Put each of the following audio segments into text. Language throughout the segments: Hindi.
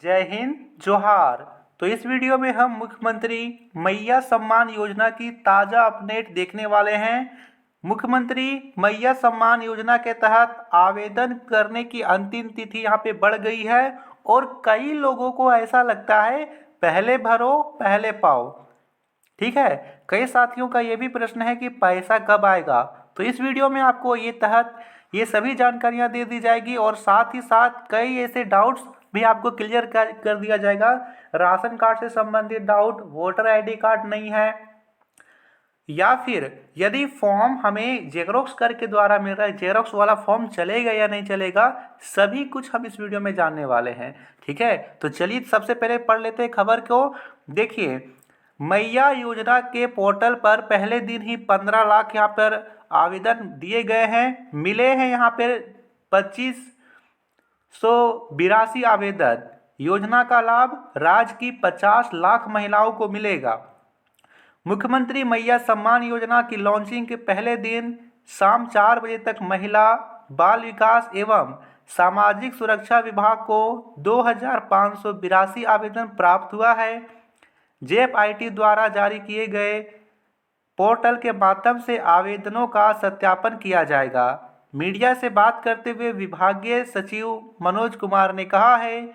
जय हिंद जोहार। तो इस वीडियो में हम मुख्यमंत्री मैया सम्मान योजना की ताज़ा अपडेट देखने वाले हैं। मुख्यमंत्री मैया सम्मान योजना के तहत आवेदन करने की अंतिम तिथि यहाँ पे बढ़ गई है और कई लोगों को ऐसा लगता है पहले भरो पहले पाओ। ठीक है, कई साथियों का ये भी प्रश्न है कि पैसा कब आएगा। तो इस वीडियो में आपको ये सभी जानकारियां दे दी जाएगी और साथ ही साथ कई ऐसे डाउट्स भी आपको क्लियर कर दिया जाएगा। राशन कार्ड से संबंधित डाउट, वोटर आईडी कार्ड नहीं है, या फिर यदि फॉर्म हमें जेरोक्स करके द्वारा मिल रहा है, जेरोक्स वाला फॉर्म चलेगा या नहीं चलेगा, सभी कुछ हम इस वीडियो में जानने वाले हैं। ठीक है, तो चलिए सबसे पहले पढ़ लेते हैं खबर को। देखिए, मैया योजना के पोर्टल पर पहले दिन ही 15 लाख यहाँ पर आवेदन दिए गए हैं, मिले हैं यहाँ पर 2582 आवेदन। योजना का लाभ राज्य की 50 लाख महिलाओं को मिलेगा। मुख्यमंत्री मैया सम्मान योजना की लॉन्चिंग के पहले दिन शाम 4 बजे तक महिला, बाल विकास एवं सामाजिक सुरक्षा विभाग को 2582 आवेदन प्राप्त हुआ है। जेएफआईटी द्वारा जारी किए गए पोर्टल के माध्यम से आवेदनों का सत्यापन किया जाएगा। मीडिया से बात करते हुए विभागीय सचिव मनोज कुमार ने कहा है,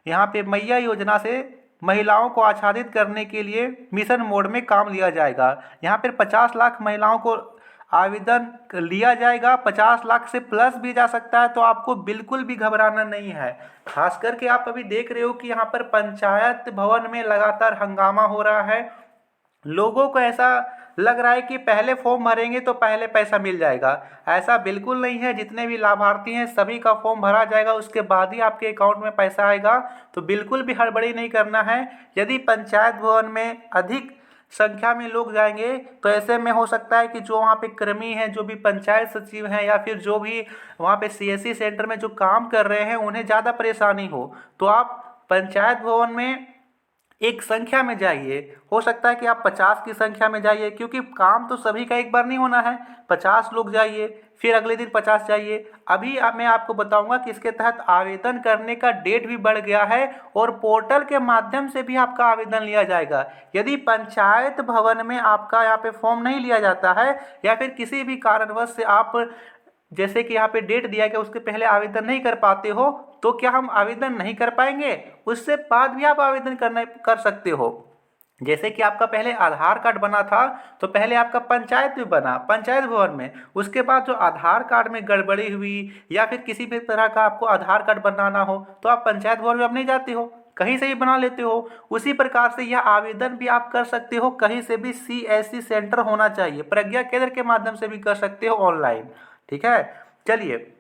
यहाँ पे मैया योजना से महिलाओं को आच्छादित करने के लिए मिशन मोड में काम लिया जाएगा। यहाँ पर 50 लाख महिलाओं को आवेदन लिया जाएगा, 50 लाख से प्लस भी जा सकता है, तो आपको बिल्कुल भी घबराना नहीं है। खास करके आप अभी देख रहे हो कि यहाँ पर पंचायत भवन में लगातार हंगामा हो रहा है। लोगों को ऐसा लग रहा है कि पहले फॉर्म भरेंगे तो पहले पैसा मिल जाएगा। ऐसा बिल्कुल नहीं है। जितने भी लाभार्थी हैं सभी का फॉर्म भरा जाएगा, उसके बाद ही आपके अकाउंट में पैसा आएगा। तो बिल्कुल भी हड़बड़ी नहीं करना है। यदि पंचायत भवन में अधिक संख्या में लोग जाएंगे तो ऐसे में हो सकता है कि जो वहाँ पे कर्मी हैं, जो भी पंचायत सचिव हैं या फिर जो भी वहाँ पे सीएससी सेंटर में जो काम कर रहे हैं, उन्हें ज़्यादा परेशानी हो। तो आप पंचायत भवन में एक संख्या में जाइए। हो सकता है कि आप 50 की संख्या में जाइए, क्योंकि काम तो सभी का एक बार नहीं होना है। 50 लोग जाइए, फिर अगले दिन 50 जाइए। अभी मैं आपको बताऊंगा कि इसके तहत आवेदन करने का डेट भी बढ़ गया है और पोर्टल के माध्यम से भी आपका आवेदन लिया जाएगा। यदि पंचायत भवन में आपका यहाँ पे फॉर्म नहीं लिया जाता है या फिर किसी भी कारणवश से आप, जैसे कि यहाँ पे डेट दिया गया, उसके पहले आवेदन नहीं कर पाते हो, तो क्या हम आवेदन नहीं कर पाएंगे? उससे बाद भी आप आवेदन कर सकते हो। जैसे कि आपका पहले आधार कार्ड बना था, तो पहले आपका पंचायत में बना, पंचायत भवन में। उसके बाद जो आधार कार्ड में गड़बड़ी हुई या फिर किसी भी तरह का आपको आधार कार्ड बनाना हो, तो आप पंचायत भवन में अब नहीं जाते हो, कहीं से भी बना लेते हो। उसी प्रकार से यह आवेदन भी आप कर सकते हो, कहीं से भी सीएससी सेंटर होना चाहिए। प्रज्ञा केंद्र के माध्यम से भी कर सकते हो ऑनलाइन। ठीक है, चलिए,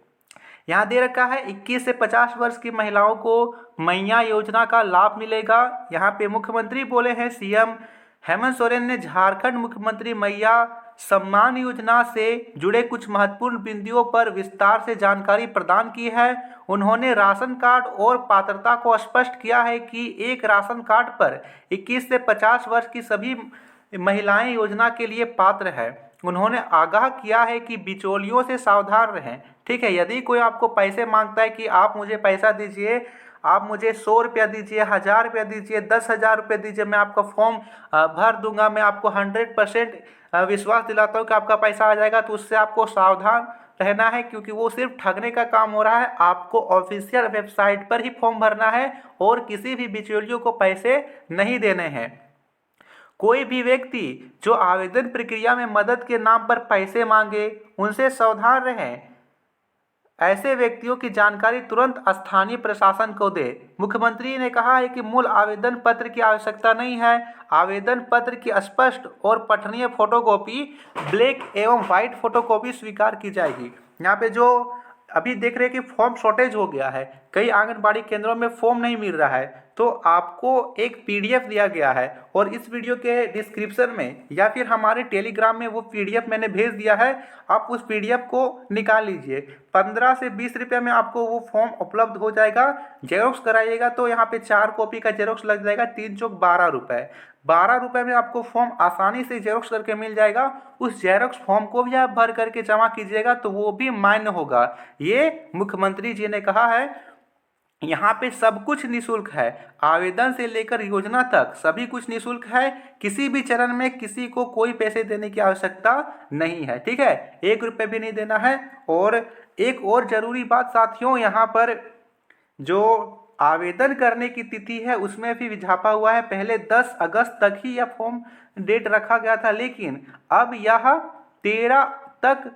यहाँ दे रखा है 21 से 50 वर्ष की महिलाओं को मैया योजना का लाभ मिलेगा। यहाँ पे मुख्यमंत्री बोले हैं, सीएम हेमंत सोरेन ने झारखंड मुख्यमंत्री मैया सम्मान योजना से जुड़े कुछ महत्वपूर्ण बिंदुओं पर विस्तार से जानकारी प्रदान की है। उन्होंने राशन कार्ड और पात्रता को स्पष्ट किया है कि एक राशन कार्ड पर 21 से 50 वर्ष की सभी महिलाएं योजना के लिए पात्र है। उन्होंने आगाह किया है कि बिचौलियों से सावधान रहें। ठीक है, यदि कोई आपको पैसे मांगता है कि आप मुझे पैसा दीजिए, आप मुझे 100 रुपया दीजिए, 1000 रुपया दीजिए, 10,000 रुपये दीजिए, मैं आपका फॉर्म भर दूंगा, मैं आपको 100% विश्वास दिलाता हूँ कि आपका पैसा आ जाएगा, तो उससे आपको सावधान रहना है, क्योंकि वो सिर्फ ठगने का काम हो रहा है। आपको ऑफिशियल वेबसाइट पर ही फॉर्म भरना है और किसी भी बिचौलियों को पैसे नहीं देने हैं। कोई भी व्यक्ति जो आवेदन प्रक्रिया में मदद के नाम पर पैसे मांगे, उनसे सावधान रहें। ऐसे व्यक्तियों की जानकारी तुरंत स्थानीय प्रशासन को दे। मुख्यमंत्री ने कहा है कि मूल आवेदन पत्र की आवश्यकता नहीं है। आवेदन पत्र की स्पष्ट और पठनीय फोटोकॉपी, ब्लैक एवं व्हाइट फोटोकॉपी स्वीकार की जाएगी। यहाँ पे जो अभी देख रहे हैं कि फॉर्म शॉर्टेज हो गया है, कई आंगनबाड़ी केंद्रों में फॉर्म नहीं मिल रहा है, तो आपको एक पीडीएफ दिया गया है और इस वीडियो के डिस्क्रिप्शन में या फिर हमारे टेलीग्राम में वो पीडीएफ मैंने भेज दिया है। आप उस पीडीएफ को निकाल लीजिए। 15 से 20 रुपये में आपको वो फॉर्म उपलब्ध हो जाएगा। जेरोक्स कराइएगा तो यहाँ पे 4 कॉपी का जेरोक्स लग जाएगा, 3 चौक 12 रुपये। 12 रुपये में आपको फॉर्म आसानी से जेरोक्स करके मिल जाएगा। उस जेरोक्स फॉर्म को भी आप भर करके जमा कीजिएगा तो वो भी मान्य होगा। ये मुख्यमंत्री जी ने कहा है। यहाँ पे सब कुछ निःशुल्क है, आवेदन से लेकर योजना तक सभी कुछ निःशुल्क है। किसी भी चरण में किसी को कोई पैसे देने की आवश्यकता नहीं है, ठीक है, 1 रुपये भी नहीं देना है। और एक और जरूरी बात साथियों, यहाँ पर जो आवेदन करने की तिथि है उसमें भी इजाफा हुआ है। पहले 10 अगस्त तक ही यह फॉर्म डेट रखा गया था, लेकिन अब यह 13 तक,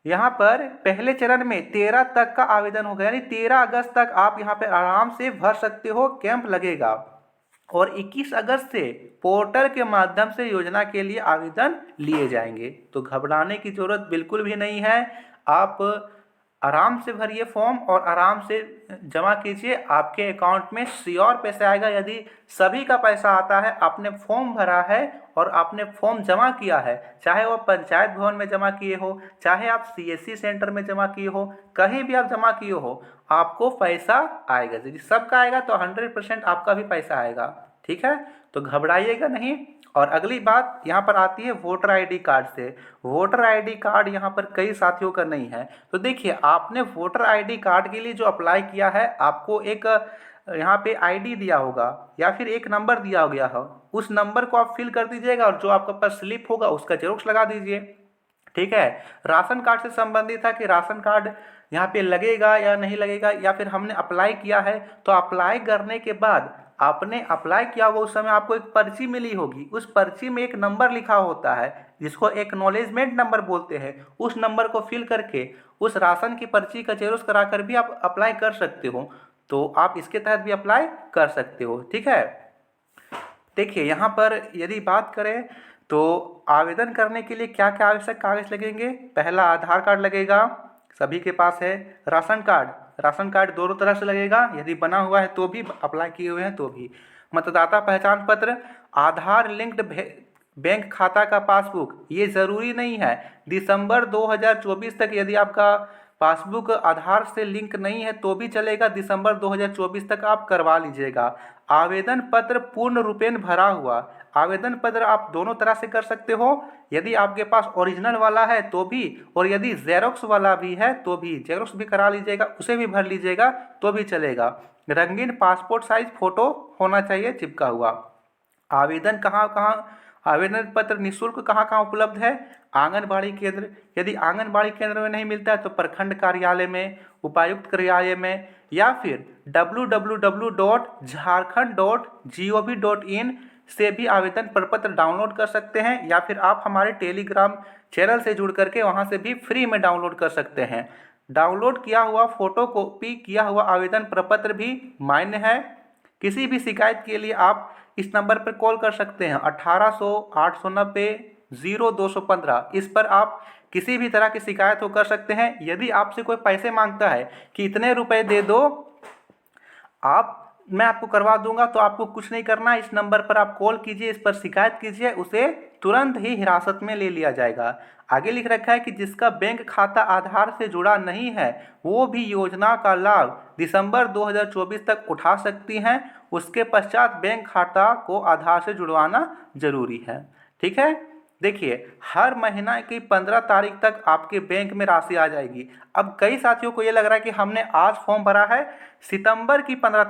यहाँ पर पहले चरण में 13 तक का आवेदन होगा, यानी 13 अगस्त तक आप यहाँ पे आराम से भर सकते हो, कैंप लगेगा। और 21 अगस्त से पोर्टल के माध्यम से योजना के लिए आवेदन लिए जाएंगे। तो घबराने की जरूरत बिल्कुल भी नहीं है, आप आराम से भरिए फॉर्म और आराम से जमा कीजिए, आपके अकाउंट में श्योर पैसा आएगा। यदि सभी का पैसा आता है, आपने फॉर्म भरा है और आपने फॉर्म जमा किया है, चाहे वो पंचायत भवन में जमा किए हो, चाहे आप सीएससी सेंटर में जमा किए हो, कहीं भी आप जमा किए हो, आपको पैसा आएगा। यदि सबका आएगा तो 100% आपका भी पैसा आएगा, ठीक है, तो घबराइएगा नहीं। और अगली बात यहाँ पर आती है वोटर आईडी कार्ड से। वोटर आईडी कार्ड यहाँ पर कई साथियों का नहीं है, तो देखिए आपने वोटर आईडी कार्ड के लिए जो अप्लाई किया है, आपको एक यहाँ पे आईडी दिया होगा या फिर एक नंबर दिया गया हो, उस नंबर को आप फिल कर दीजिएगा और जो आपके पास स्लिप होगा उसका जेरोक्स लगा दीजिए, ठीक है। राशन कार्ड से संबंधित है कि राशन कार्ड यहाँ पे लगेगा या नहीं लगेगा, या फिर हमने अप्लाई किया है, तो अप्लाई करने के बाद आपने अप्लाई किया होगा उस समय आपको एक पर्ची मिली होगी, उस पर्ची में एक नंबर लिखा होता है जिसको एक्नॉलेजमेंट नंबर बोलते हैं। उस नंबर को फिल करके उस राशन की पर्ची का जेरोक्स करा कर भी आप अप्लाई कर सकते हो, तो आप इसके तहत भी अप्लाई कर सकते हो, ठीक है। देखिए यहाँ पर यदि बात करें तो आवेदन करने के लिए क्या क्या आवश्यक कागज लगेंगे। पहला आधार कार्ड लगेगा, सभी के पास है। राशन कार्ड दोनों तरह से लगेगा, यदि बना हुआ है तो भी, अप्लाई किए हुए हैं तो भी। मतदाता पहचान पत्र, आधार लिंक्ड बैंक खाता का पासबुक, ये ज़रूरी नहीं है। दिसंबर 2024 तक यदि आपका पासबुक आधार से लिंक नहीं है तो भी चलेगा, दिसंबर 2024 तक आप करवा लीजिएगा। आवेदन पत्र पूर्ण रूपेण भरा हुआ, आवेदन पत्र आप दोनों तरह से कर सकते हो, यदि आपके पास ओरिजिनल वाला है तो भी, और यदि जेरोक्स वाला भी है तो भी जेरोक्स भी करा लीजिएगा, उसे भी भर लीजिएगा तो भी चलेगा। रंगीन पासपोर्ट साइज फोटो होना चाहिए चिपका हुआ। आवेदन आवेदन पत्र निःशुल्क कहाँ कहाँ उपलब्ध है। आंगनबाड़ी केंद्र, यदि आंगनबाड़ी केंद्र में नहीं मिलता है तो प्रखंड कार्यालय में, उपायुक्त कार्यालय में, या फिर www.jharkhand.gov.in से भी आवेदन प्रपत्र डाउनलोड कर सकते हैं, या फिर आप हमारे टेलीग्राम चैनल से जुड़ करके वहां से भी फ्री में डाउनलोड कर सकते हैं। डाउनलोड किया हुआ फोटो कॉपी किया हुआ आवेदन प्रपत्र भी मान्य है। किसी भी शिकायत के लिए आप इस नंबर पर कॉल कर सकते हैं 1800-890-0215। इस पर आप किसी भी तरह की शिकायत हो कर सकते हैं। यदि आपसे कोई पैसे मांगता है कि इतने रुपए दे दो, मैं आपको करवा दूंगा, तो आपको कुछ नहीं करना, इस नंबर पर आप कॉल कीजिए, इस पर शिकायत कीजिए, उसे तुरंत ही हिरासत में ले लिया जाएगा। आगे लिख रखा है कि जिसका बैंक खाता आधार से जुड़ा नहीं है वो भी योजना का लाभ दिसंबर 2024 तक उठा सकती हैं। उसके पश्चात बैंक खाता को आधार से जुड़वाना जरूरी है, ठीक है। देखिए हर महीना की 15 तारीख तक आपके बैंक में राशि आ जाएगी। अब कई साथियों को ये लग रहा है कि हमने आज फॉर्म भरा है, सितंबर की 15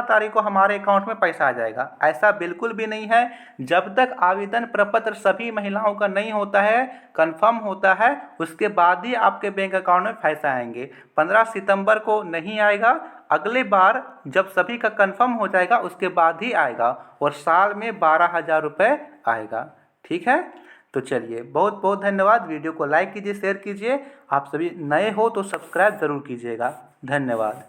तारीख को हमारे अकाउंट में पैसा आ जाएगा। ऐसा बिल्कुल भी नहीं है। जब तक आवेदन प्रपत्र सभी महिलाओं का नहीं होता है, कंफर्म होता है, उसके बाद ही आपके बैंक अकाउंट में पैसा आएंगे। 15 सितंबर को नहीं आएगा, अगले बार जब सभी का कंफर्म हो जाएगा उसके बाद ही आएगा, और साल में 12,000 रुपये आएगा, ठीक है। तो चलिए बहुत बहुत धन्यवाद। वीडियो को लाइक कीजिए, शेयर कीजिए। आप सभी नए हो तो सब्सक्राइब जरूर कीजिएगा। धन्यवाद।